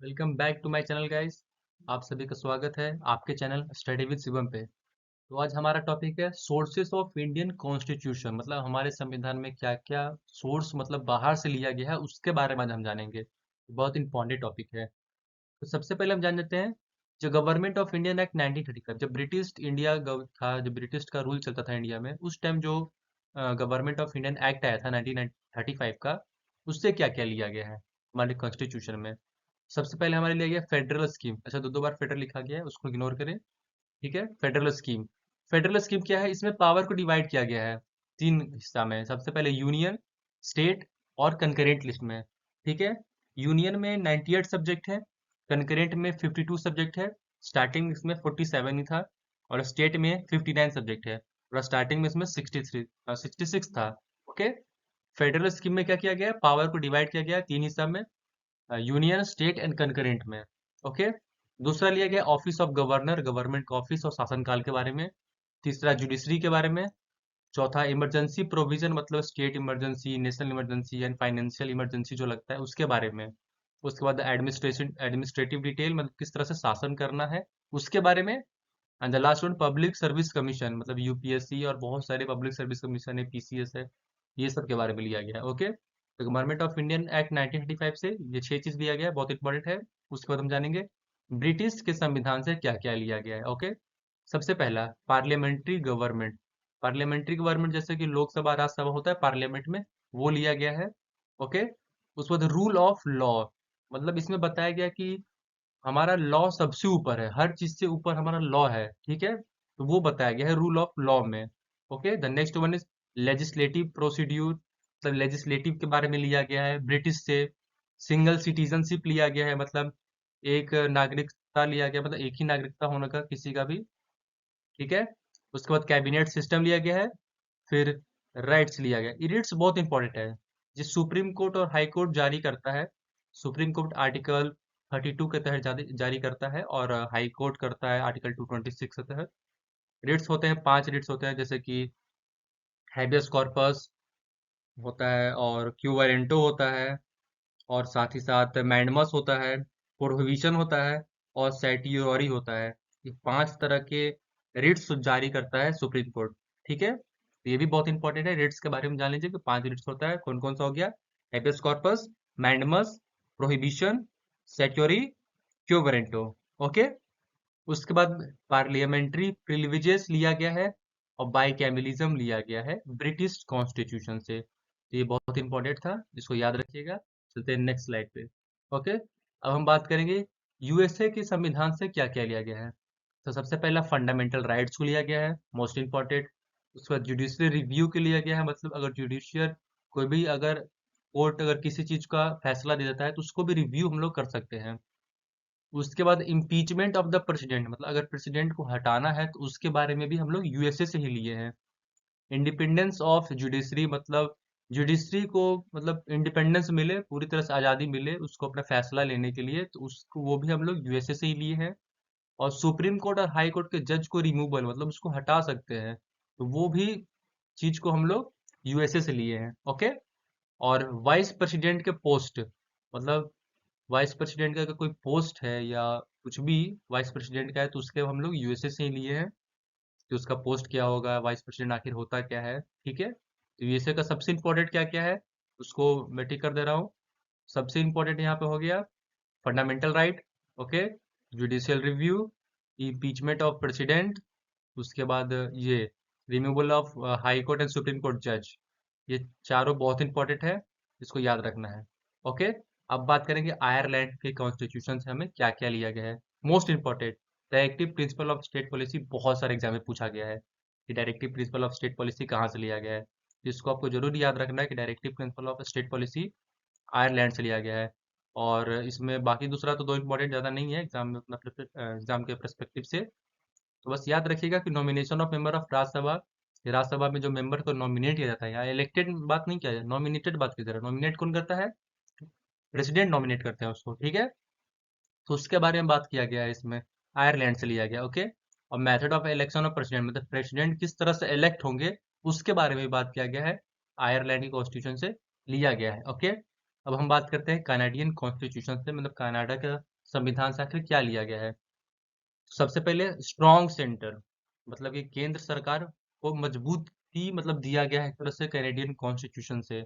Welcome back to my channel guys. आप सभी का स्वागत है आपके चैनल स्टडी विद शिवम पे। तो आज हमारा टॉपिक है सोर्सेस ऑफ इंडियन कॉन्स्टिट्यूशन, मतलब हमारे संविधान में क्या क्या सोर्स मतलब बाहर से लिया गया है उसके बारे में आज हम जानेंगे। बहुत इंपॉर्टेंट टॉपिक है। तो सबसे पहले हम जान लेते हैं जो गवर्नमेंट ऑफ इंडियन एक्ट 1935, जब ब्रिटिश इंडिया था, जब ब्रिटिश का रूल चलता था इंडिया में, उस टाइम जो गवर्नमेंट ऑफ इंडियन एक्ट आया था 1935 का, उससे क्या क्या लिया गया है हमारे कॉन्स्टिट्यूशन में। सबसे पहले हमारे लिए गया फेडरल स्कीम। अच्छा, दो दो बार फेडरल लिखा गया है, उसको इग्नोर करें। ठीक है, फेडरल स्कीम। फेडरल स्कीम क्या है? इसमें पावर को डिवाइड किया गया है तीन हिस्सा में। सबसे पहले यूनियन, स्टेट और कंकरेंट लिस्ट में। ठीक है, यूनियन में 98 सब्जेक्ट है, कंकरेंट में 52 सब्जेक्ट है, स्टार्टिंग इसमें 47 ही था, और स्टेट में 59 सब्जेक्ट है, और स्टार्टिंग में इसमें 66 था। ओके, फेडरल स्कीम में क्या किया गया? पावर को डिवाइड किया गया तीन हिस्सा में, यूनियन, स्टेट एंड कंकरेंट में। ओके, दूसरा लिया गया ऑफिस ऑफ गवर्नर, गवर्नमेंट का ऑफिस और शासनकाल के बारे में। तीसरा जुडिशरी के बारे में। चौथा इमरजेंसी प्रोविजन, मतलब state emergency, national emergency and financial emergency जो लगता है उसके बारे में। उसके बाद एडमिनिस्ट्रेशन, एडमिनिस्ट्रेटिव डिटेल, मतलब किस तरह से शासन करना है उसके बारे में। And the last one public service commission, मतलब यूपीएससी और बहुत सारे पब्लिक सर्विस कमीशन है, पीसीएस है, ये सब के बारे में लिया गया है। ओके, तो गवर्नमेंट ऑफ इंडियन एक्ट 1935 से ये छह चीज लिया गया है, बहुत इंपॉर्टेंट है। उसके बाद हम जानेंगे ब्रिटिश के संविधान से क्या क्या लिया गया है। ओके, सबसे पहला पार्लियामेंट्री गवर्नमेंट। पार्लियामेंट्री गवर्नमेंट जैसे कि लोकसभा राज्यसभा होता है पार्लियामेंट में, वो लिया गया है। ओके, उसके बाद रूल ऑफ लॉ, मतलब इसमें बताया गया कि हमारा लॉ सबसे ऊपर है, हर चीज से ऊपर हमारा लॉ है। ठीक है, तो वो बताया गया है रूल ऑफ लॉ में। Okay, the next one is legislative procedure, मतलब लेजिस्लेटिव के बारे में लिया गया है ब्रिटिश से। सिंगल सिटीजनशिप लिया गया है, मतलब एक नागरिकता लिया गया, मतलब एक ही नागरिकता होने का किसी का भी। ठीक है, उसके बाद कैबिनेट सिस्टम लिया गया है। फिर राइट्स लिया गया। ये राइट्स बहुत इंपॉर्टेंट है, जिस सुप्रीम कोर्ट और हाई कोर्ट जारी करता है। सुप्रीम कोर्ट आर्टिकल 32 के तहत जारी जारी करता है, और हाई कोर्ट करता है आर्टिकल 226 के तहत। रिट्स होते हैं, 5 रिट्स होते हैं, जैसे कि हैबियस कॉर्पस होता है, और क्यू वारंटो होता है, और साथ ही साथ मैंडमस होता है, प्रोहिबिशन होता है, और सेटियोरी होता है। ये 5 तरह के रिट्स जारी करता है सुप्रीम कोर्ट। ठीक है, तो ये भी बहुत इंपॉर्टेंट है, रिट्स के बारे में जान लीजिए कि 5 रिट्स होता है, कौन कौन सा हो गया? Habeas corpus, mandamus, prohibition, certiorari, quo warranto. Okay, उसके बाद पार्लियामेंट्री प्रिविलेजेस लिया गया है, और बाइकैमेलिज्म लिया गया है ब्रिटिश कॉन्स्टिट्यूशन से। तो ये बहुत इंपॉर्टेंट था, इसको याद रखिएगा। चलते हैं नेक्स्ट स्लाइड पे। ओके, अब हम बात करेंगे यूएसए के संविधान से क्या क्या लिया गया है। तो सबसे पहला फंडामेंटल राइट्स को लिया गया है, मोस्ट इंपॉर्टेंट। उसके बाद जुडिशरी रिव्यू के लिया गया है, मतलब अगर जुडिशियल कोई भी अगर कोर्ट अगर किसी चीज का फैसला दे देता है तो उसको भी रिव्यू हम लोग कर सकते हैं। उसके बाद इम्पीचमेंट ऑफ द प्रेसिडेंट, मतलब अगर प्रेसिडेंट को हटाना है तो उसके बारे में भी हम लोग यूएसए से ही लिए हैं। इंडिपेंडेंस ऑफ जुडिशरी, मतलब जुडिशरी को मतलब इंडिपेंडेंस मिले, पूरी तरह से आज़ादी मिले उसको अपना फैसला लेने के लिए, तो उसको वो भी हम लोग यूएसए से ही लिए हैं। और सुप्रीम कोर्ट और हाई कोर्ट के जज को रिमूवल, मतलब उसको हटा सकते हैं, तो वो भी चीज को हम लोग यूएसए से लिए हैं। ओके, और वाइस प्रेसिडेंट के पोस्ट, मतलब वाइस प्रेसिडेंट का अगर कोई पोस्ट है या कुछ भी वाइस प्रेसिडेंट का है तो उसके हम लोग यूएसए से ही लिए हैं, कि उसका पोस्ट क्या होगा, वाइस प्रेसिडेंट आखिर होता क्या है। ठीक है, तो यूएसए का सबसे इंपॉर्टेंट क्या क्या है उसको मैं टिक कर दे रहा हूँ। सबसे इंपॉर्टेंट यहाँ पे हो गया fundamental right. Okay, judicial review, impeachment of president, उसके बाद ये removal of high court and supreme court जज। ये चारों बहुत इंपॉर्टेंट है, इसको याद रखना है। ओके, अब बात करेंगे आयरलैंड के कॉन्स्टिट्यूशन से हमें क्या क्या लिया गया है। Most important directive principle of state policy, बहुत सारे एग्जाम में पूछा गया है कि directive principle of state policy कहाँ से लिया गया है। इसको आपको जरूर याद रखना है कि directive principle of state policy Ireland से लिया गया है। और इसमें बाकी दूसरा तो दो इंपॉर्टेंट ज़्यादा नहीं है एग्जाम में, अपना एग्जाम के परस्पेक्टिव से। तो बस याद रखिएगा कि nomination of member of Rajya Sabha, ये राज्यसभा में जो मेंबर को नॉमिनेट किया जाता है, यहाँ इलेक्टेड बात नहीं किया जाए, नॉमिनेटेड बात की जा रहा है। नॉमिनेट कौन करता है? प्रेसिडेंट नॉमिनेट करते हैं उसको। ठीक है, तो उसके बारे में बात किया गया है इसमें, आयरलैंड से लिया गया। ओके, और method of election of president, मतलब प्रेसिडेंट किस तरह से इलेक्ट होंगे उसके बारे में बात किया गया है, आयरलैंड की कॉन्स्टिट्यूशन से लिया गया है। ओके, अब हम बात करते हैं कनाडियन कॉन्स्टिट्यूशन से, मतलब कनाडा का संविधान से आखिर क्या लिया गया है। सबसे पहले स्ट्रॉन्ग सेंटर, मतलब कि केंद्र सरकार को मजबूती मतलब दिया गया है एक तरह से कैनेडियन कॉन्स्टिट्यूशन से।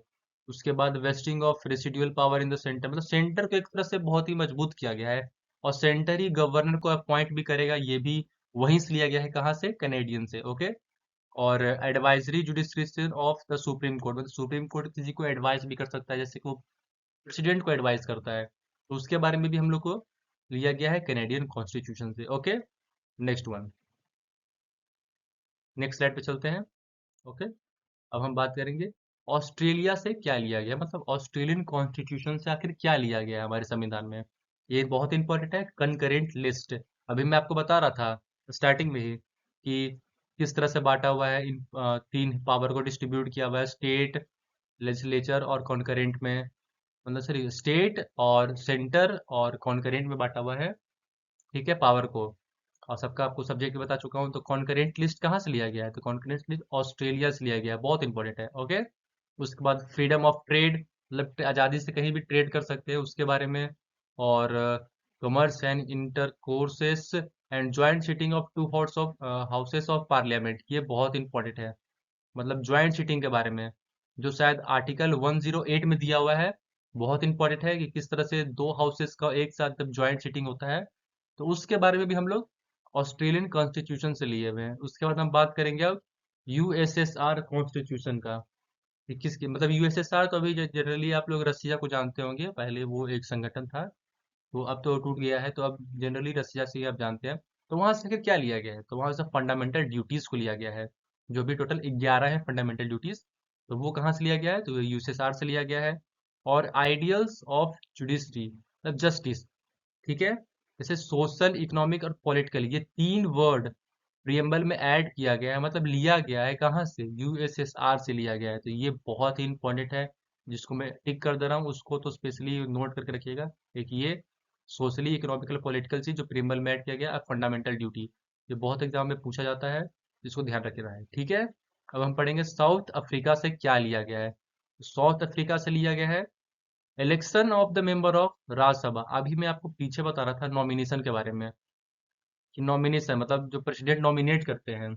उसके बाद wasting of residual power in the centre, मतलब सेंटर को एक तरह से बहुत ही मजबूत किया गया है। और सेंटर ही गवर्नर को अपॉइंट भी करेगा, ये भी वहीं से लिया गया है, कहाँ से, कैनेडियन से। ओके। और advisory jurisdiction of the supreme court, मतलब सुप्रीम कोर्ट किसी को एडवाइस भी कर सकता है, जैसे कि वो प्रेसिडेंट को एडवाइस करता है, तो उसके बारे में भी हम लोग को लिया गया है कैनेडियन कॉन्स्टिट्यूशन से। Okay. Next one, next slide पे चलते हैं। ओके। अब हम बात करेंगे ऑस्ट्रेलिया से क्या लिया गया, मतलब ऑस्ट्रेलियन कॉन्स्टिट्यूशन से आखिर क्या लिया गया है हमारे संविधान में। ये बहुत इंपॉर्टेंट है, कंकरेंट लिस्ट। अभी मैं आपको बता रहा था स्टार्टिंग में ही कि किस तरह से बांटा हुआ है, इन तीन पावर को डिस्ट्रीब्यूट किया हुआ है, स्टेट, लेजिस्लेचर और कॉन्करेंट में, मतलब सॉरी स्टेट और सेंटर और कॉन्करेंट में बांटा हुआ है। ठीक है, पावर को। और सबका आपको सब्जेक्ट बता चुका हूँ। तो कॉन्करेंट लिस्ट कहाँ से लिया गया है, तो कॉन्करेंट लिस्ट ऑस्ट्रेलिया से लिया गया है, बहुत इंपॉर्टेंट है। ओके। उसके बाद फ्रीडम ऑफ ट्रेड, मतलब आज़ादी से कहीं भी ट्रेड कर सकते हैं, उसके बारे में। और commerce and intercourses and joint sitting of two houses of parliament, ये बहुत इंपॉर्टेंट है, मतलब ज्वाइंट सीटिंग के बारे में, जो शायद आर्टिकल 108 में दिया हुआ है। बहुत इंपॉर्टेंट है कि किस तरह से दो हाउसेस का एक साथ जब ज्वाइंट सीटिंग होता है, तो उसके बारे में भी हम लोग ऑस्ट्रेलियन कॉन्स्टिट्यूशन से लिए हुए हैं। उसके बाद हम बात करेंगे अब यूएसएसआर कॉन्स्टिट्यूशन का, कि किसकी, मतलब यूएसएसआर तो अभी जनरली आप लोग रसिया को जानते होंगे, पहले वो एक संगठन था, तो अब तो टूट गया है, तो अब जनरली रसिया से ही आप जानते हैं। तो वहां से फिर क्या लिया गया है, तो वहां से फंडामेंटल ड्यूटीज को लिया गया है, जो भी टोटल 11 है फंडामेंटल ड्यूटीज। तो वो कहाँ से लिया गया है, तो यूएसएसआर से लिया गया है। और आइडियल्स ऑफ जुडिशरी, मतलब जस्टिस, ठीक है, जैसे सोशल, इकोनॉमिक और पॉलिटिकल, ये तीन वर्ड प्रियम्बल में ऐड किया गया है, मतलब लिया गया है कहाँ से, यूएसएसआर से लिया गया है। तो ये बहुत ही इंपॉर्टेंट है, जिसको मैं टिक कर दे रहा हूँ उसको तो स्पेशली नोट करके रखिएगा। एक ये सोशली, इकोनॉमिकल, पॉलिटिकल चीज जो प्रियम्बल में ऐड किया गया, और फंडामेंटल ड्यूटी, ये बहुत एग्जाम में पूछा जाता है, जिसको ध्यान रखना है। ठीक है। अब हम पढ़ेंगे साउथ अफ्रीका से क्या लिया गया है। साउथ अफ्रीका से लिया गया है election of the member of Rajya Sabha. अभी मैं आपको पीछे बता रहा था नॉमिनेशन के बारे में, कि नॉमिनेशन मतलब जो प्रेसिडेंट नॉमिनेट करते हैं,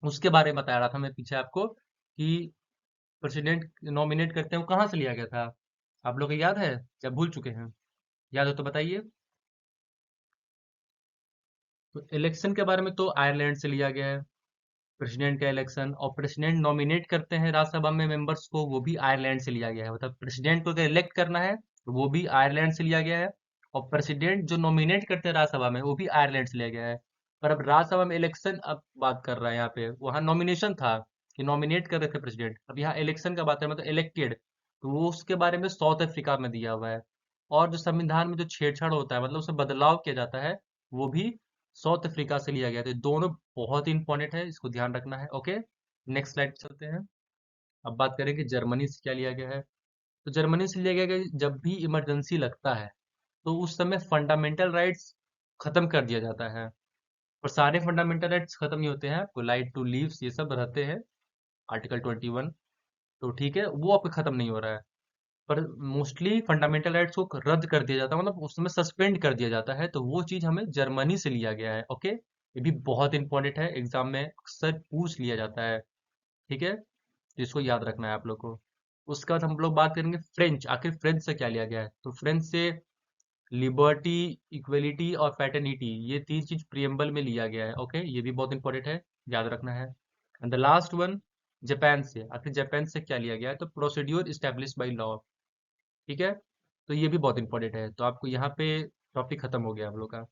उसके बारे में बता रहा था मैं पीछे आपको, कि प्रेसिडेंट नॉमिनेट करते हैं वो कहाँ से लिया गया था। आप लोग को याद है या भूल चुके हैं? याद हो तो बताइए। तो इलेक्शन के बारे में तो आयरलैंड से लिया गया है, प्रेसिडेंट का इलेक्शन। और प्रेसिडेंट नॉमिनेट करते हैं राज्यसभा में मेंबर्स को, वो भी आयरलैंड से लिया गया है, मतलब प्रेसिडेंट को अगर इलेक्ट करना है तो वो भी आयरलैंड से लिया गया है। और प्रेसिडेंट जो नॉमिनेट करते हैं राज्यसभा में, वो भी आयरलैंड से लिया गया है। पर अब राज्यसभा में इलेक्शन, अब बात कर रहा है यहाँ पे, वहाँ नॉमिनेशन था कि नॉमिनेट कर रहे थे प्रेसिडेंट, अब यहाँ इलेक्शन का बात है, मतलब इलेक्टेड, तो वो उसके बारे में साउथ अफ्रीका में दिया हुआ है। और जो संविधान में जो छेड़छाड़ होता है, मतलब उसमें बदलाव किया जाता है, वो भी साउथ अफ्रीका से लिया गया था। दोनों बहुत ही इंपॉर्टेंट है, इसको ध्यान रखना है। ओके। नेक्स्ट स्लाइड पे चलते हैं। अब बात करेंगे जर्मनी से क्या लिया गया है। तो जर्मनी से लिया गया कि जब भी इमरजेंसी लगता है, तो उस समय फंडामेंटल राइट्स खत्म कर दिया जाता है। और सारे फंडामेंटल राइट्स खत्म नहीं होते हैं, आपको राइट टू लीव्स ये सब रहते हैं, आर्टिकल 21, तो ठीक है, वो आपका खत्म नहीं हो रहा है। पर मोस्टली फंडामेंटल राइट्स को रद्द कर दिया जाता है, मतलब उस समय सस्पेंड कर दिया जाता है, तो वो चीज हमें जर्मनी से लिया गया है। ओके। ये भी बहुत इंपॉर्टेंट है, एग्जाम में अक्सर पूछ लिया जाता है। ठीक है, तो इसको याद रखना है आप लोग को। उसके बाद हम लोग बात करेंगे फ्रेंच, आखिर फ्रेंच से क्या लिया गया है। तो फ्रेंच से लिबर्टी, इक्वलिटी और फैटर्निटी, ये तीन चीज प्रियम्बल में लिया गया है। ओके, ये भी बहुत इंपॉर्टेंट है, याद रखना है। And the last one, Japan से, आखिर जापान से क्या लिया गया है, तो प्रोसीड्योर इस्टेब्लिश बाई लॉ। ठीक है, तो ये भी बहुत इंपॉर्टेंट है, तो आपको यहाँ पे टॉपिक खत्म हो गया आप लोग का।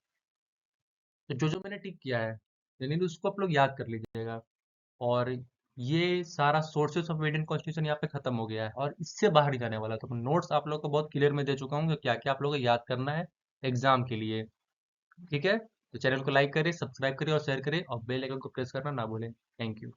तो जो जो मैंने टिक किया है, यानी कि उसको आप लोग याद कर लीजिएगा। और ये सारा सोर्सेस ऑफ इंडियन कॉन्स्टिट्यूशन यहाँ पे खत्म हो गया है, और इससे बाहर नहीं जाने वाला। तो नोट्स आप लोग को बहुत क्लियर में दे चुका हूँ कि क्या क्या आप लोगों को याद करना है एग्जाम के लिए। ठीक है, तो चैनल को लाइक करें, सब्सक्राइब करें और शेयर करें, और बेल आइकन को प्रेस करना ना भूलें। Thank you.